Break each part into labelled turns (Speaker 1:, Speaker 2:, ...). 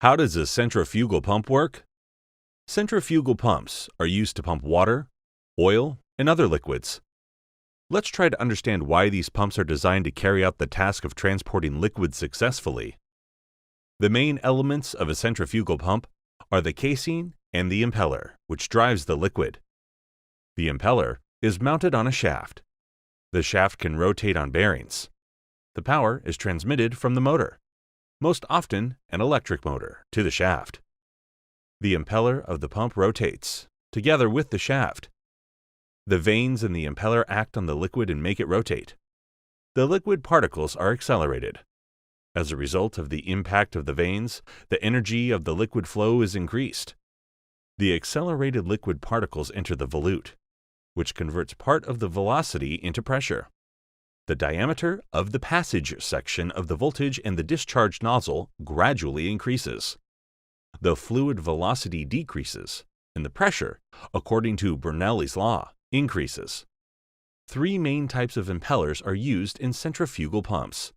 Speaker 1: How does a centrifugal pump work? Centrifugal pumps are used to pump water, oil, and other liquids. Let's try to understand why these pumps are designed to carry out the task of transporting liquids successfully. The main elements of a centrifugal pump are the casing and the impeller, which drives the liquid. The impeller is mounted on a shaft. The shaft can rotate on bearings. The power is transmitted from the motor, most often an electric motor, to the shaft. The impeller of the pump rotates, together with the shaft. The vanes in the impeller act on the liquid and make it rotate. The liquid particles are accelerated. As a result of the impact of the vanes, the energy of the liquid flow is increased. The accelerated liquid particles enter the volute, which converts part of the velocity into pressure. The diameter of the passage section of the voltage and the discharge nozzle gradually increases. The fluid velocity decreases, and the pressure, according to Bernoulli's law, increases. Three main types of impellers are used in centrifugal pumps: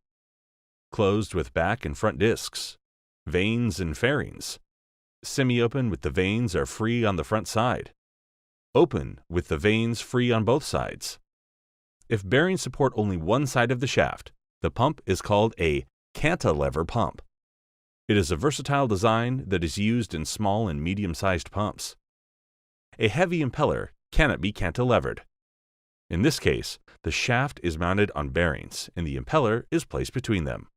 Speaker 1: closed with back and front discs, vanes and fairings. Semi-open with the vanes are free on the front side. Open with the vanes free on both sides. If bearings support only one side of the shaft, the pump is called a cantilever pump. It is a versatile design that is used in small and medium-sized pumps. A heavy impeller cannot be cantilevered. In this case, the shaft is mounted on bearings and the impeller is placed between them.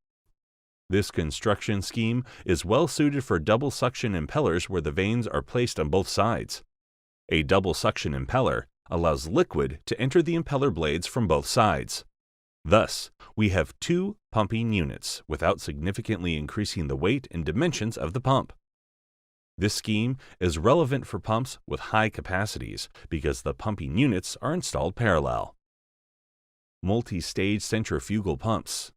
Speaker 1: This construction scheme is well suited for double suction impellers where the vanes are placed on both sides. A double suction impeller allows liquid to enter the impeller blades from both sides. Thus, we have two pumping units without significantly increasing the weight and dimensions of the pump. This scheme is relevant for pumps with high capacities because the pumping units are installed parallel. Multi-stage centrifugal pumps.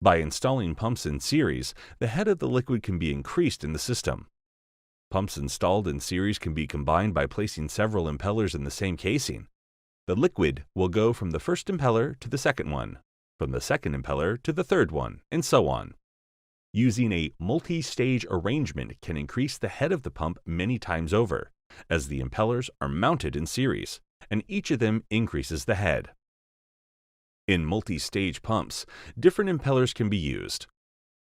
Speaker 1: By installing pumps in series, the head of the liquid can be increased in the system. Pumps installed in series can be combined by placing several impellers in the same casing. The liquid will go from the first impeller to the second one, from the second impeller to the third one, and so on. Using a multi-stage arrangement can increase the head of the pump many times over, as the impellers are mounted in series, and each of them increases the head. In multi-stage pumps, different impellers can be used.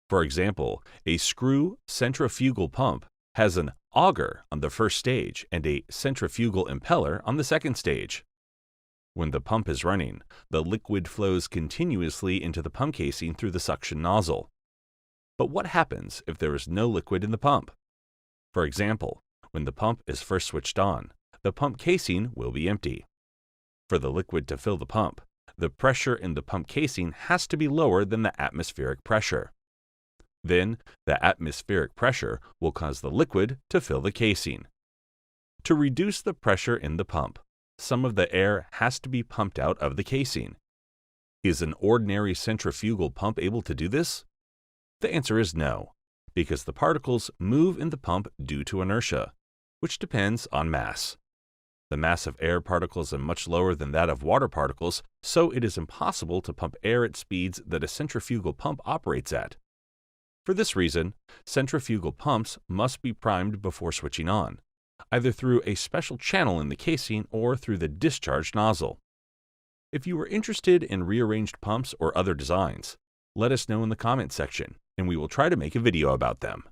Speaker 1: For example, a screw centrifugal pump has an auger on the first stage and a centrifugal impeller on the second stage. When the pump is running, the liquid flows continuously into the pump casing through the suction nozzle. But what happens if there is no liquid in the pump? For example, when the pump is first switched on, the pump casing will be empty. For the liquid to fill the pump, the pressure in the pump casing has to be lower than the atmospheric pressure. Then, the atmospheric pressure will cause the liquid to fill the casing. To reduce the pressure in the pump, some of the air has to be pumped out of the casing. Is an ordinary centrifugal pump able to do this? The answer is no, because the particles move in the pump due to inertia, which depends on mass. The mass of air particles is much lower than that of water particles, so it is impossible to pump air at speeds that a centrifugal pump operates at. For this reason, centrifugal pumps must be primed before switching on, either through a special channel in the casing or through the discharge nozzle. If you are interested in rearranged pumps or other designs, let us know in the comment section, and we will try to make a video about them.